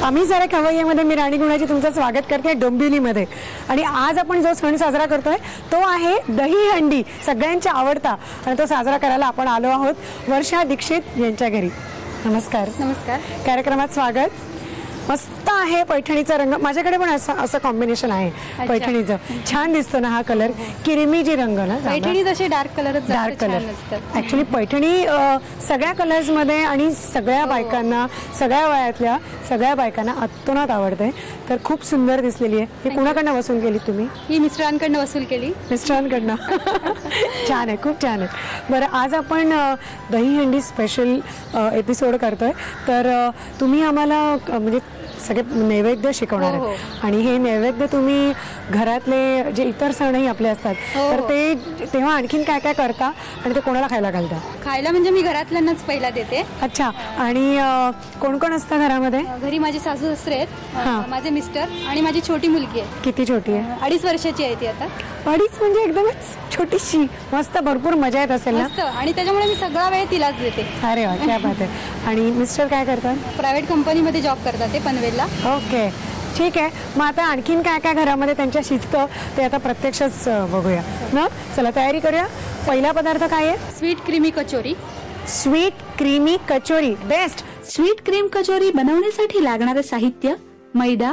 आम्ही जरा खवय्यामध्ये मी राणी गुणाची तुमचं स्वागत करते डोंबिवलीमध्ये. आणि आज आपण जो सण साजरा करतोय तो आहे दहीहंडी, सगळ्यांचा आवडता. आणि तो साजरा करायला आपण आलो आहोत वर्षा दीक्षित यांच्या घरी. नमस्कार. नमस्कार. कार्यक्रमात स्वागत. मस्त आहे पैठणीचा रंग, माझ्याकडे पण असं कॉम्बिनेशन आहे पैठणीचं. छान दिसतो ना हा कलर, किरमी जी रंग ना. पैठणी तसे डार्क कलर ऍक्च्युली पैठणी सगळ्या कलर्स मध्ये आणि सगळ्या बायकांना, सगळ्या वयातल्या सगळ्या बायकांना अतोनात आवडते. तर खूप सुंदर दिसलेली आहे. ही कुणाकडनं वसूल केली तुम्ही? ही मिस्टरांकडनं वसूल केली. मिस्टरांकडनं. छान आहे, खूप छान आहे. बरं, आज आपण दहीहंडी स्पेशल एपिसोड करतोय. तर तुम्ही आम्हाला म्हणजे सगळे नैवेद्य शिकवणार आहेत. आणि हे नैवेद्य तुम्ही घरातले जे इतर सणही आपले असतात तर ते तेव्हा आणखीन काय काय करता आणि ते कोणाला खायला घालता? खायला म्हणजे मी घरातल्यांनाच पहिला देते. अच्छा. आणि कोण कोण असतं घरामध्ये? घरी माझे सासू सासरे आहेत, माझे मिस्टर आणि माझी छोटी मुलगी आहे. किती छोटी आहे? 2.5 वर्षाची आहे ती आता. 2.5 म्हणजे एकदमच छोटीशी. मस्त, भरपूर मजा येत असेल ना? आणि त्याच्यामुळे मी सगळा वेळ तिलाच देते. अरे वा, क्या बात आहे. आणि मिस्टर काय करतात? प्रायव्हेट कंपनीमध्ये जॉब करतात ते पनवेलला. ओके, ठीक आहे. मग आता आणखीन काय काय घरामध्ये त्यांच्या शिजतं ते आता प्रत्यक्षच बघूया ना. चला तयारी करूया. पहिला पदार्थ काय आहे? Sweet creamy kachori. Sweet creamy kachori best. Sweet cream kachori बनवण्यासाठी लागणारे साहित्य: मैदा,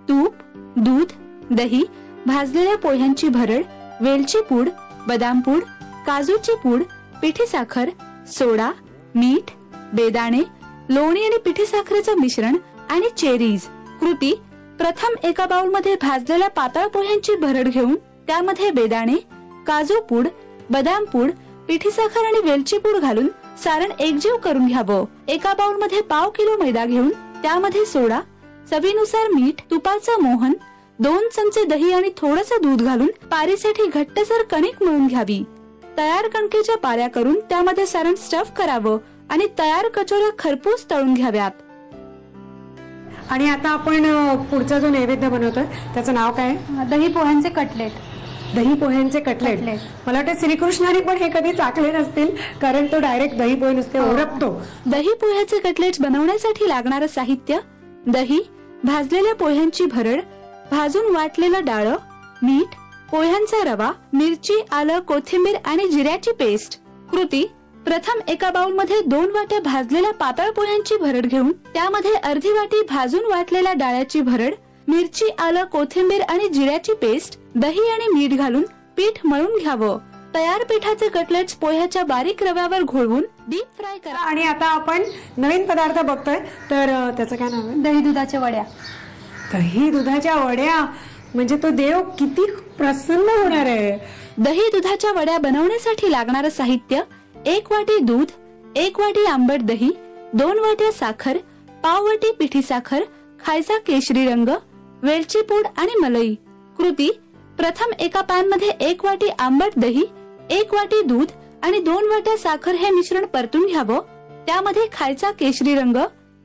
तूप, दूध, दही, भाजलेल्या पोह्यांची भरड, वेलची पूड, बदाम पूड, काजूची पूड, पिठी साखर, सोडा, मीठ, बेदाणे, लोणी आणि पिठी साखरेचं मिश्रण आणि चेरीज. कृती: प्रथम एका बाउल मध्ये भाजलेल्या पातळ पोह्यांची भरड घेऊन त्यामध्ये बेदाणे, काजू पूड, बदाम पूड, पिठी साखर आणि वेलची पूड घालून सारण एकजीव करून घ्यावं. एका बाउल मध्ये पाव किलो मैदा घेऊन त्यामध्ये सोडा, चवीनुसार मीठ, तुपाचं मोहन, 2 चमचे दही आणि थोडंसं दूध घालून पारीसाठी घट्टसर कणिक मळून घ्यावी. तयार कणकेच्या पाऱ्या करून त्यामध्ये सारण स्टफ करावं आणि तयार कचोऱ्या खरपूस तळून घ्याव्यात. आणि आता आपण पुढचा जो नैवेद्य बनवतोय त्याचं नाव काय? दही पोह्यांचे कटलेट. दही पोह्यांचे कटलेट. मला वाटतं श्रीकृष्णाने पण हे कधी चाकले नसतील, कारण तो डायरेक्ट दही पोहे नुसते ओरपतो. दही पोह्याचे कटलेट्स बनवण्यासाठी लागणारं साहित्य: दही, भाजलेल्या पोह्यांची भरड, भाजून वाटलेलं डाळ, मीठ, पोह्यांचा रवा, मिरची, आलं, कोथिंबीर आणि जिऱ्याची पेस्ट. कृती: प्रथम एका बाउल मध्ये 2 वाट्या भाजलेल्या पातळ पोह्यांची भरड घेऊन त्यामध्ये अर्धी वाटी भाजून वाटलेल्या डाळ्याची भरड, मिरची, आलं, कोथिंबीर आणि जिऱ्याची पेस्ट, दही आणि मीठ घालून पीठ मळून घ्यावं. तयार पिठाचे कटलेट्स पोह्याच्या बारीक रव्यावर घोळवून डीप फ्राय करा. आणि आता आपण नवीन पदार्थ बघतोय, तर त्याचं काय नाव आहे? दही दुधाच्या वड्या. दही दुधाच्या वड्या म्हणजे तो देव किती प्रसन्न होणार आहे. दही दुधाच्या वड्या बनवण्यासाठी लागणारं साहित्य: 1 वाटी दूध, 1 वाटी आंबट दही, 2 वाट्या साखर, पाव वाटी पिठी साखर, खायचा केशरी रंग, वेलची पूड आणि मलई. कृती: प्रथम एका पॅन मध्ये 1 वाटी आंबट दही, 1 वाटी दूध आणि 2 वाट्या साखर हे मिश्रण परतून घ्यावं. त्यामध्ये खायचा केशरी रंग,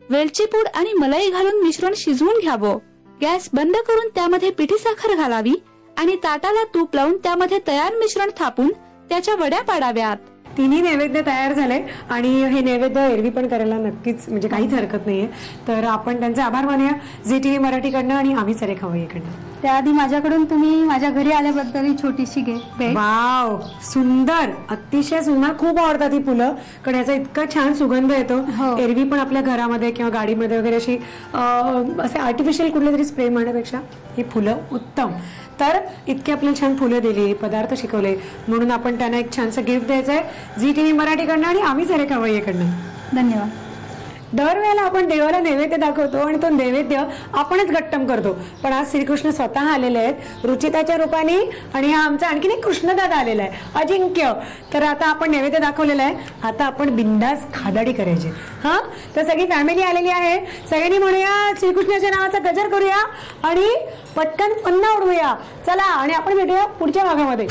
वेलची पूड आणि मलई घालून मिश्रण शिजवून घ्यावं. गॅस बंद करून त्यामध्ये पिठी साखर घालावी आणि ताटाला तूप लावून त्यामध्ये तयार मिश्रण थापून त्याच्या वड्या पाडाव्यात. तिन्ही नैवेद्य तयार झाले आणि हे नैवेद्य एरवी पण करायला नक्कीच म्हणजे काहीच हरकत नाहीये. तर आपण त्यांचे आभार मानूया झी टीव्ही मराठीकडनं आणि आम्ही सरे खवय्याकडनं. त्याआधी माझ्याकडून तुम्ही माझ्या घरी आल्याबद्दल ही छोटीशी भेट. वाव, सुंदर, अतिशय सुंदर. खूप आवडतात ही फुलं, कारण याचा इतका छान सुगंध येतो. एरवी पण आपल्या घरामध्ये किंवा गाडीमध्ये वगैरे अशी असे आर्टिफिशियल कुठले तरी स्प्रे मारण्यापेक्षा ही फुलं उत्तम. तर इतके आपल्याला छान फुलं दिली, पदार्थ शिकवले, म्हणून आपण त्यांना एक छानसं गिफ्ट द्यायचं आहे झी टीव्ही मराठीकडनं आणि आम्ही सरे खवय्याकडनं. धन्यवाद. दरवेळेला आपण देवाला नैवेद्य दाखवतो आणि तो नैवेद्य आपणच गट्टम करतो, पण आज श्रीकृष्ण स्वतः आलेले आहेत रुचिताच्या रूपाने. आणि हा आमचा आणखीन एक कृष्णदादा आलेला आहे, अजिंक्य. तर आता आपण नैवेद्य दाखवलेला आहे, आता आपण बिंदास खादाडी करायची. हा, तर सगळी फॅमिली आलेली आहे. सगळ्यांनी म्हणूया श्रीकृष्णाच्या नावाचा गजर करूया आणि पटकन पन्ना उडवूया. चला, आणि आपण भेटूया पुढच्या भागामध्ये.